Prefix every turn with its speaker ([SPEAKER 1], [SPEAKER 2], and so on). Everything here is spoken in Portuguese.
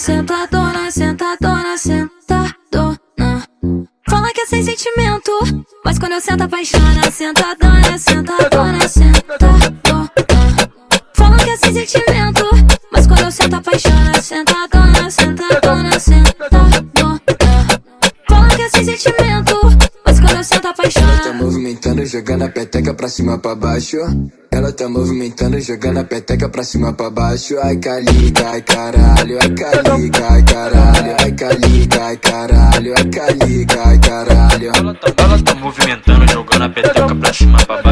[SPEAKER 1] sentadona, sentadona, sentadona. Fala que é sem sentimento, mas quando eu sento apaixona. Sentadona, sentadona, sentadona. Fala que é sem sentimento, mas quando eu sento apaixona. Sentadona, sentadona, sentadona. Fala que é sem sentimento, mas quando eu sento apaixona.
[SPEAKER 2] Ela tá movimentando, jogando a peteca pra cima pra baixo. Ela tá movimentando, jogando a peteca pra cima pra baixo. Ai caliga, ai caralho, ai caliga, ai caralho, ai caliga, ai caralho, ai caliga, ai caralho.
[SPEAKER 3] Ela tá movimentando, jogando a peteca pra cima pra baixo.